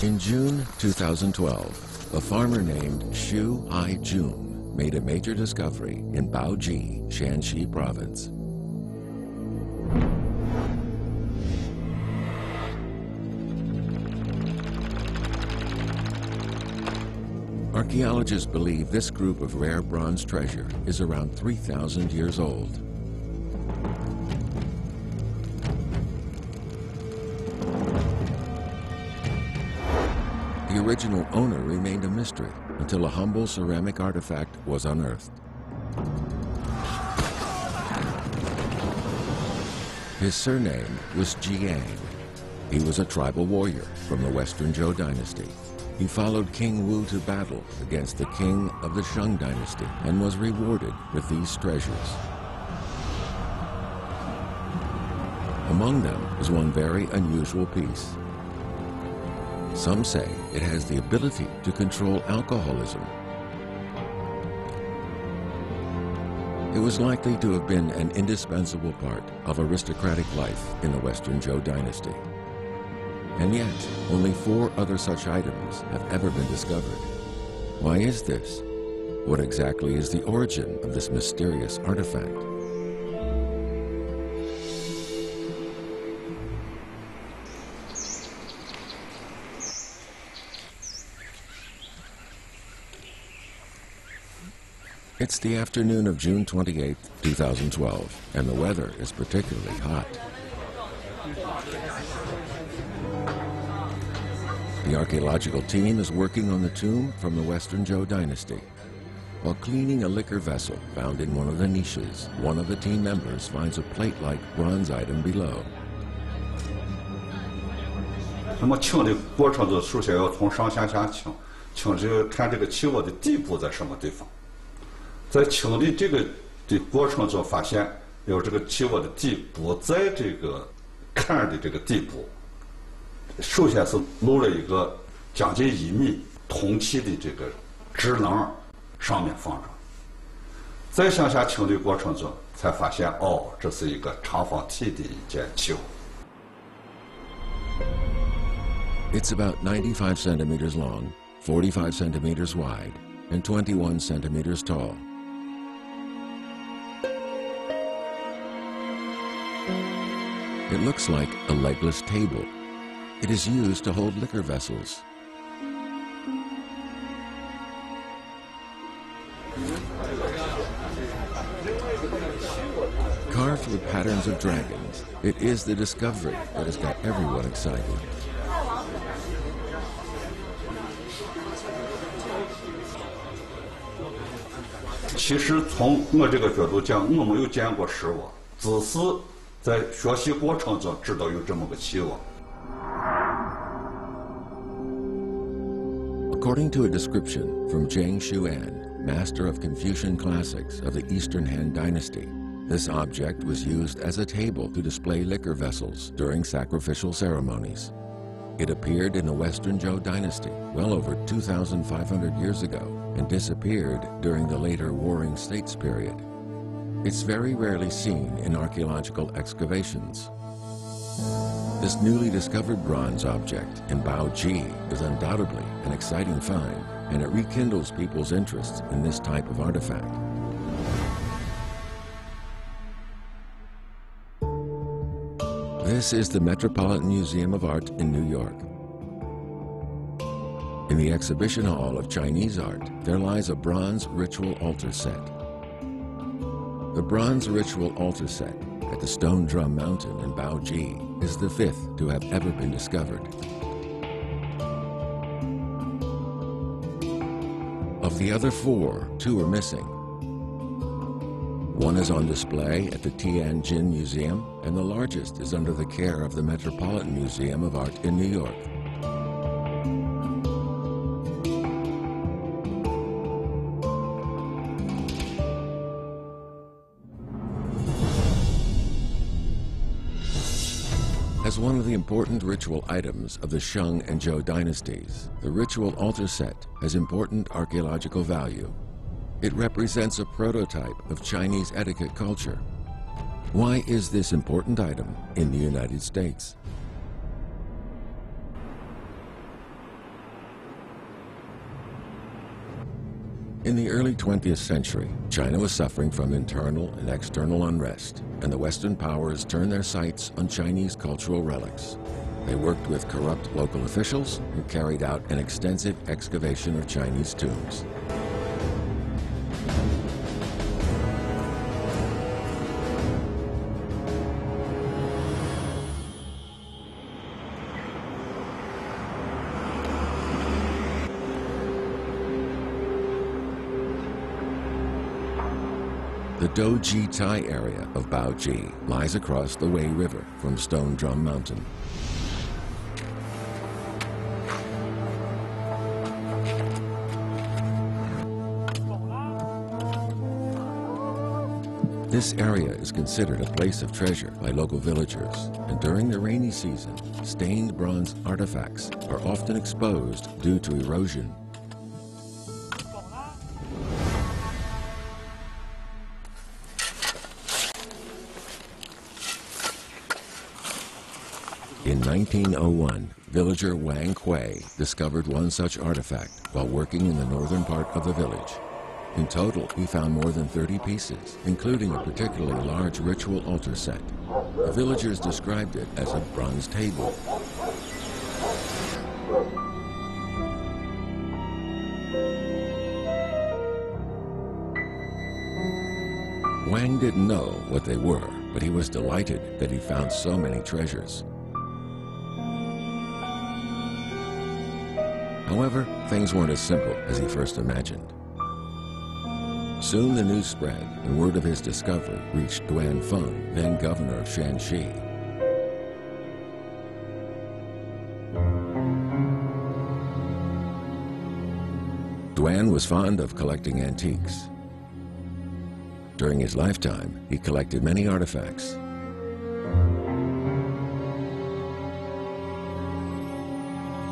In June 2012, a farmer named Xu Ai-jun made a major discovery in Baoji, Shanxi province. Archaeologists believe this group of rare bronze treasure is around 3,000 years old. The original owner remained a mystery until a humble ceramic artifact was unearthed. His surname was Jiang. He was a tribal warrior from the Western Zhou dynasty. He followed King Wu to battle against the king of the Shang dynasty and was rewarded with these treasures. Among them is one very unusual piece. Some say it has the ability to control alcoholism. It was likely to have been an indispensable part of aristocratic life in the Western Zhou dynasty. And yet, only 4 other such items have ever been discovered. Why is this? What exactly is the origin of this mysterious artifact? It's the afternoon of June 28, 2012, and the weather is particularly hot. The archaeological team is working on the tomb from the Western Zhou dynasty. While cleaning a liquor vessel found in one of the niches, one of the team members finds a plate-like bronze item below. 那么清的过程中，首先要从上向下清，清这个看这个器物的底部在什么地方。在清的这个的过程中，发现有这个器物的底部在这个坎的这个底部。 首先是露了一个将近1米铜器的这个制棱，上面放着。再向下清的过程中，才发现哦，这是一个长方体的一件器物。It's about 95 centimeters long, 45 centimeters wide, and 21 centimeters tall. It looks like a legless table. It is used to hold liquor vessels. Carved with patterns of dragons, it is the discovery that has got everyone excited. 其实从我这个角度讲，我没有见过实物，只是在学习过程中知道有这么个器物。 According to a description from Zhang Xuan, master of Confucian classics of the Eastern Han Dynasty, this object was used as a table to display liquor vessels during sacrificial ceremonies. It appeared in the Western Zhou Dynasty well over 2,500 years ago and disappeared during the later Warring States period. It's very rarely seen in archaeological excavations. This newly discovered bronze object in Baoji is undoubtedly an exciting find, and it rekindles people's interest in this type of artifact. This is the Metropolitan Museum of Art in New York. In the exhibition hall of Chinese art, there lies a bronze ritual altar set. The bronze ritual altar set at the Stone Drum Mountain in Baoji is the 5th to have ever been discovered. Of the other 4, 2 are missing. One is on display at the Tianjin Museum, and the largest is under the care of the Metropolitan Museum of Art in New York. As one of the important ritual items of the Shang and Zhou dynasties, the ritual altar set has important archaeological value. It represents a prototype of Chinese etiquette culture. Why is this important item in the United States? In the early 20th century, China was suffering from internal and external unrest, and the Western powers turned their sights on Chinese cultural relics. They worked with corrupt local officials and carried out an extensive excavation of Chinese tombs. The Doji Tai area of Baoji lies across the Wei River from Stone Drum Mountain. This area is considered a place of treasure by local villagers, and during the rainy season, stained bronze artifacts are often exposed due to erosion. In 1901, villager Wang Hui discovered one such artifact while working in the northern part of the village. In total, he found more than 30 pieces, including a particularly large ritual altar set. The villagers described it as a bronze table. Wang didn't know what they were, but he was delighted that he found so many treasures. However, things weren't as simple as he first imagined. Soon the news spread, and word of his discovery reached Duan Feng, then governor of Shanxi. Duan was fond of collecting antiques. During his lifetime, he collected many artifacts.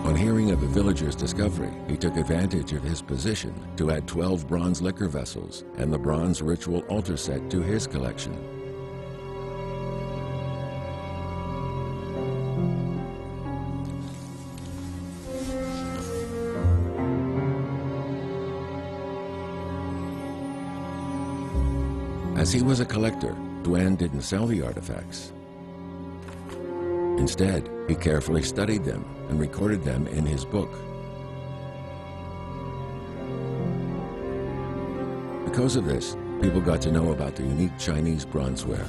On hearing of the villagers' discovery, he took advantage of his position to add 12 bronze liquor vessels and the bronze ritual altar set to his collection. As he was a collector, Duan didn't sell the artifacts. Instead, he carefully studied them and recorded them in his book. Because of this, people got to know about the unique Chinese bronzeware.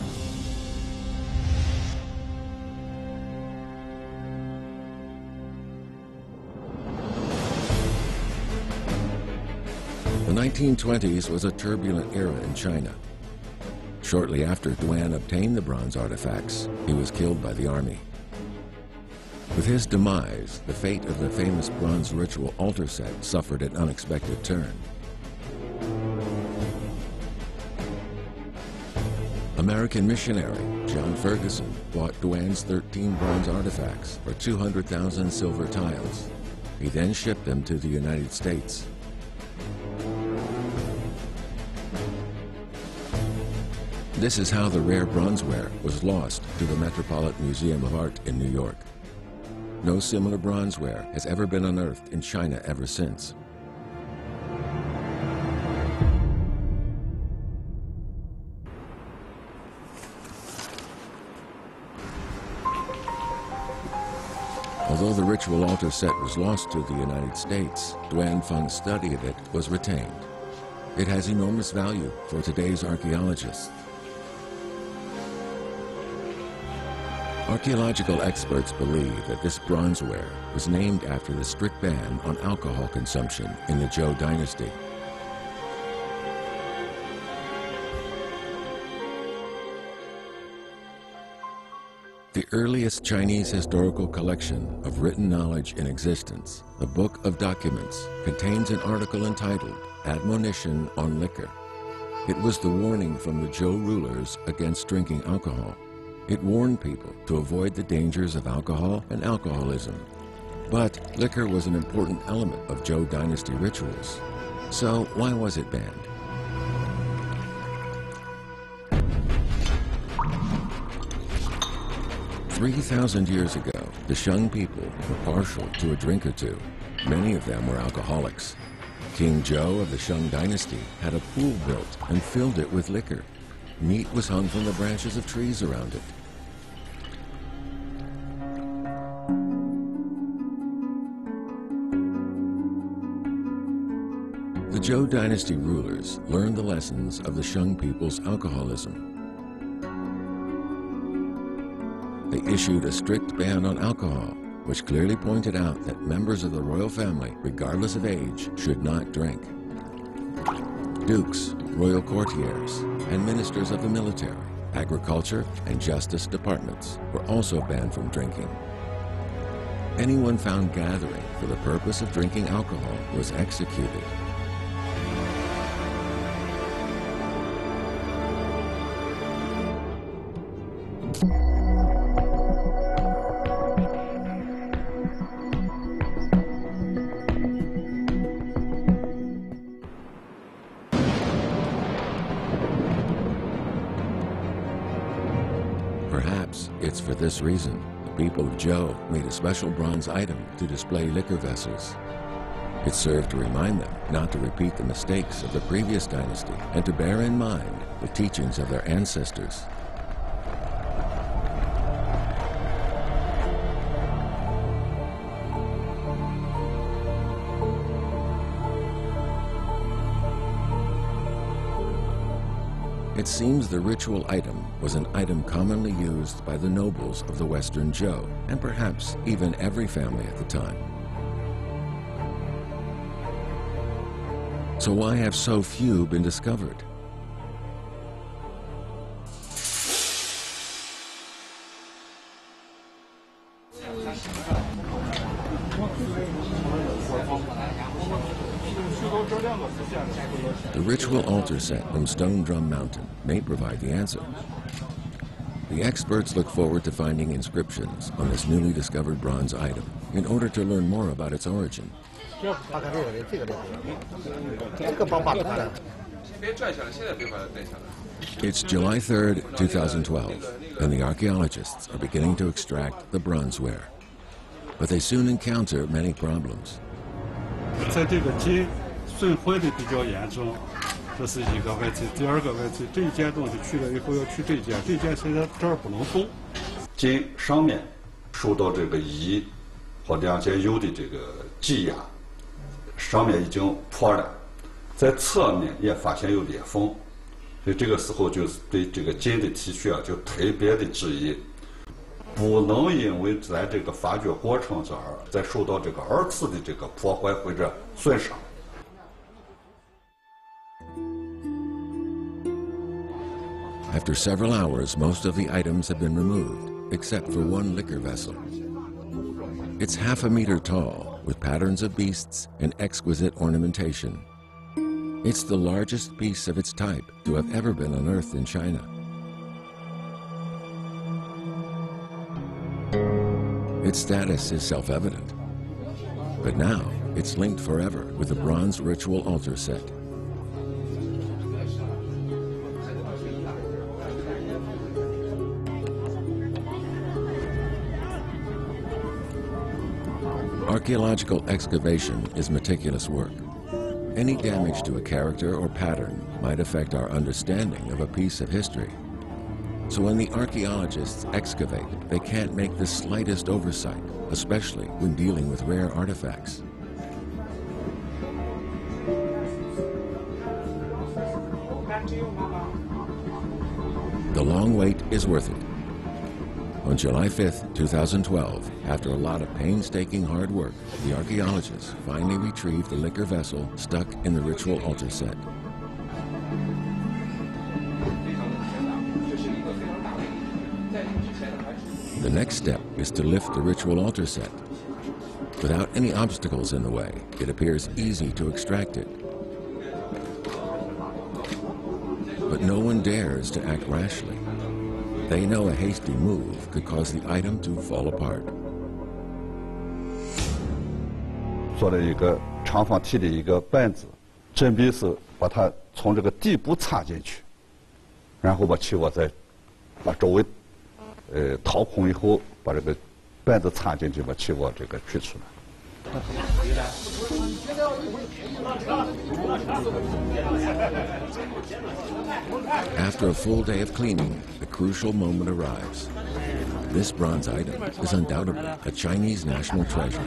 The 1920s was a turbulent era in China. Shortly after Duan obtained the bronze artifacts, he was killed by the army. With his demise, the fate of the famous bronze ritual altar set suffered an unexpected turn. American missionary John Ferguson bought Duan's 13 bronze artifacts for 200,000 silver tiles. He then shipped them to the United States. This is how the rare bronzeware was lost to the Metropolitan Museum of Art in New York. No similar bronzeware has ever been unearthed in China ever since. Although the ritual altar set was lost to the United States, Duan Feng's study of it was retained. It has enormous value for today's archaeologists. Archaeological experts believe that this bronzeware was named after the strict ban on alcohol consumption in the Zhou dynasty. The earliest Chinese historical collection of written knowledge in existence, the Book of Documents, contains an article entitled Admonition on Liquor. It was the warning from the Zhou rulers against drinking alcohol. It warned people to avoid the dangers of alcohol and alcoholism. But liquor was an important element of Zhou dynasty rituals. So why was it banned? "3,000 years ago, the Shang people were partial to a drink or two. Many of them were alcoholics. King Zhou of the Shang dynasty had a pool built and filled it with liquor. Meat was hung from the branches of trees around it. The Zhou dynasty rulers learned the lessons of the Shang people's alcoholism. They issued a strict ban on alcohol, which clearly pointed out that members of the royal family, regardless of age, should not drink. Dukes, royal courtiers, and ministers of the military, agriculture, and justice departments were also banned from drinking. Anyone found gathering for the purpose of drinking alcohol was executed. Perhaps it's for this reason the people of Zhou made a special bronze item to display liquor vessels. It served to remind them not to repeat the mistakes of the previous dynasty and to bear in mind the teachings of their ancestors. It seems the ritual item was an item commonly used by the nobles of the Western Zhou, and perhaps even every family at the time. So why have so few been discovered? The ritual altar set from Stone Drum Mountain may provide the answer. The experts look forward to finding inscriptions on this newly discovered bronze item in order to learn more about its origin. It's July 3rd, 2012, and the archaeologists are beginning to extract the bronzeware. But they soon encounter many problems. 损毁的比较严重，这是一个位置。第二个位置，这一件东西去了以后要去这件，这件现在这儿不能动。筋上面受到这个一和2件釉的这个挤压，上面已经破了，在侧面也发现有裂缝，所以这个时候就是对这个筋的提取啊，就特别的注意，不能因为在这个发掘过程中再受到这个2次的这个破坏或者损伤。After several hours, most of the items have been removed, except for one liquor vessel. It's half a meter tall, with patterns of beasts and exquisite ornamentation. It's the largest piece of its type to have ever been unearthed in China. Its status is self-evident, but now it's linked forever with the bronze ritual altar set. Archaeological excavation is meticulous work. Any damage to a character or pattern might affect our understanding of a piece of history. So when the archaeologists excavate, they can't make the slightest oversight, especially when dealing with rare artifacts. The long wait is worth it. On July 5th, 2012, after a lot of painstaking hard work, the archaeologists finally retrieved the liquor vessel stuck in the ritual altar set. The next step is to lift the ritual altar set. Without any obstacles in the way, it appears easy to extract it. But no one dares to act rashly. They know a hasty move could cause the item to fall apart. 做了一个长方体的一个板子，准备是把它从这个底部插进去，然后把气窝再把周围掏空以后，把这个板子插进去，把气窝这个取出来。After a full day of cleaning, the crucial moment arrives. This bronze item is undoubtedly a Chinese national treasure.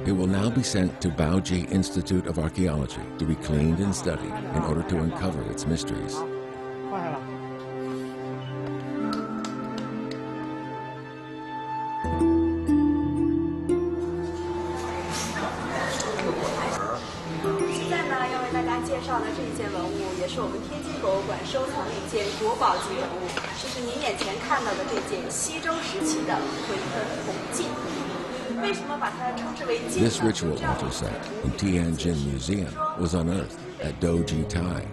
It will now be sent to Baoji Institute of Archaeology to be cleaned and studied in order to uncover its mysteries. This ritual altar set in Tianjin Museum was unearthed at Douji Tai.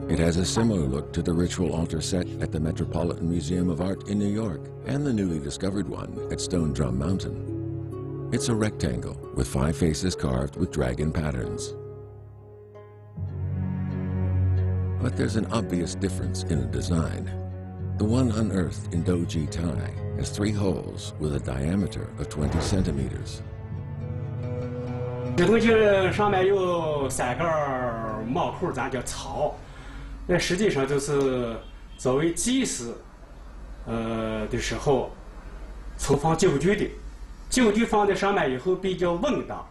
It has a similar look to the ritual altar set at the Metropolitan Museum of Art in New York and the newly discovered one at Stone Drum Mountain. It's a rectangle with 5 faces carved with dragon patterns. But there's an obvious difference in the design. The one unearthed in Douji Tai has 3 holes with a diameter of 20 centimeters. 这东西上面有3根帽扣，咱叫草。那实际上就是作为祭祀的时候存放酒具的。酒具放在上面以后比较稳当。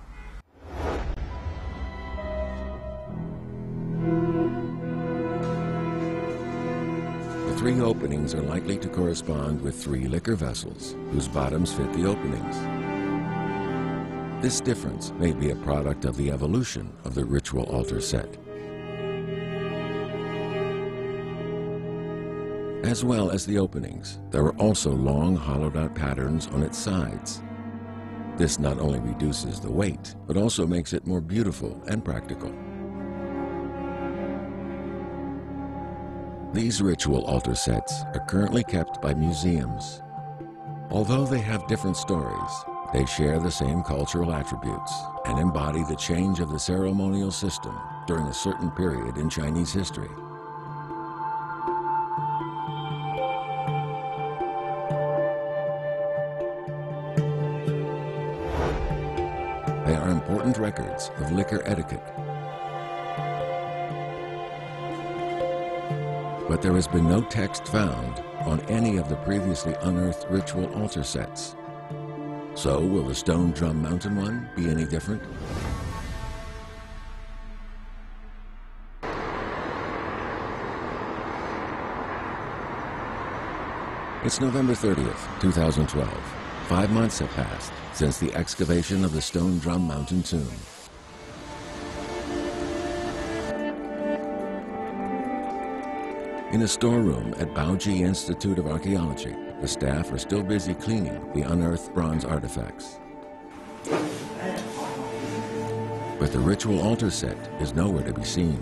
The 3 openings are likely to correspond with 3 liquor vessels, whose bottoms fit the openings. This difference may be a product of the evolution of the ritual altar set. As well as the openings, there are also long hollowed-out patterns on its sides. This not only reduces the weight, but also makes it more beautiful and practical. These ritual altar sets are currently kept by museums. Although they have different stories, they share the same cultural attributes and embody the change of the ceremonial system during a certain period in Chinese history. They are important records of liquor etiquette. But there has been no text found on any of the previously unearthed ritual altar sets. So will the Stone Drum Mountain one be any different? It's November 30th, 2012. 5 months have passed since the excavation of the Stone Drum Mountain tomb. In a storeroom at Baoji Institute of Archaeology, the staff are still busy cleaning the unearthed bronze artifacts. But the ritual altar set is nowhere to be seen.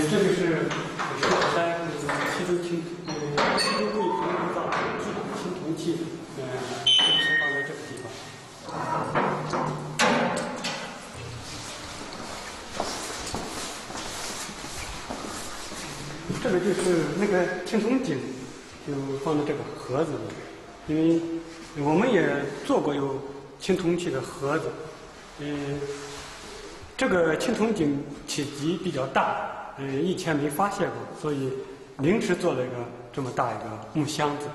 这就是古代西周青西周贵族造青铜器，存放在这个地方。这个就是那个青铜井，就放在这个盒子里，因为我们也做过有青铜器的盒子，这个青铜井体积比较大。以前没发现过，所以临时做了一个这么大一个木箱子。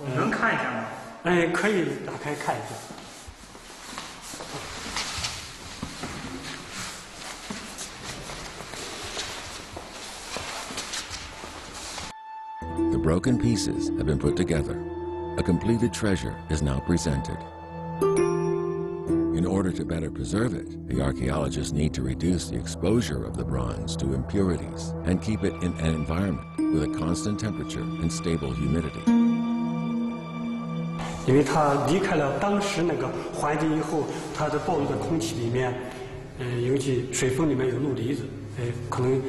我能看一下吗？可以打开看一下。The broken pieces have been put together. A completed treasure is now presented. In In order to better preserve it, the archaeologists need to reduce the exposure of the bronze to impurities and keep it in an environment with a constant temperature and stable humidity. 因为它离开了当时那个环境以后，它的暴露的空气里面，尤其水分里面有氯离子，可能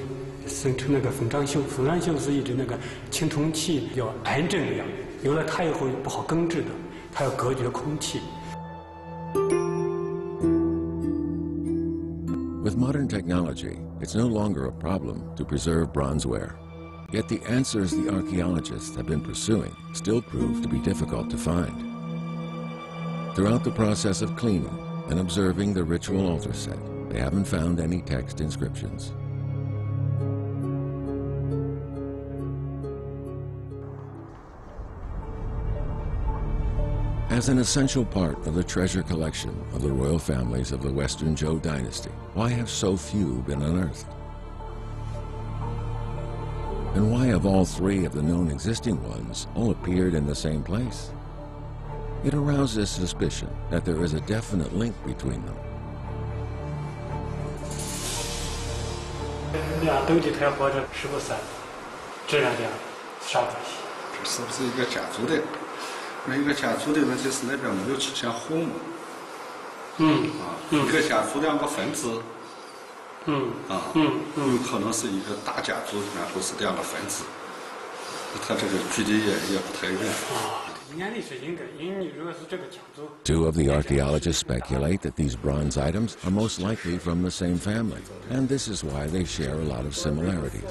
生成那个粉章锈。粉章锈是一种那个青铜器叫癌症一样，有了它以后不好根治的，它要隔绝空气。 With modern technology, it's no longer a problem to preserve bronzeware. Yet the answers the archaeologists have been pursuing still prove to be difficult to find. Throughout the process of cleaning and observing the ritual altar set, they haven't found any text inscriptions. As an essential part of the treasure collection of the royal families of the Western Zhou dynasty, why have so few been unearthed? And why have all three of the known existing ones all appeared in the same place? It arouses suspicion that there is a definite link between them. 俩东西它要保证吃不散，这两件啥东西？这是不是一个家族的？那一个家族的问题是那边没有出现户嘛？一个家族两个分支。有可能是一个大家族，然后是两个分支。他这个距离也不太远。Two of the archaeologists speculate that these bronze items are most likely from the same family, and this is why they share a lot of similarities.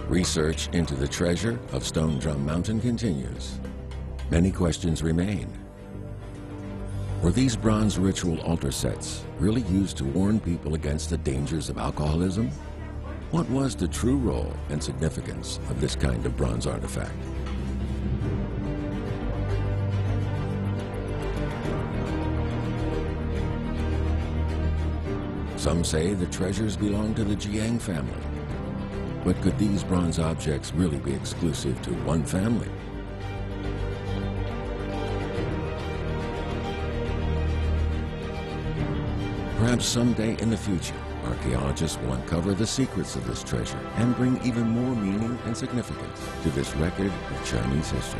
Research into the treasure of Stone Drum Mountain continues. Many questions remain. Were these bronze ritual altar sets really used to warn people against the dangers of alcoholism? What was the true role and significance of this kind of bronze artifact? Some say the treasures belong to the Jiang family. But could these bronze objects really be exclusive to one family? Perhaps someday in the future, archaeologists will uncover the secrets of this treasure and bring even more meaning and significance to this record of Chinese history.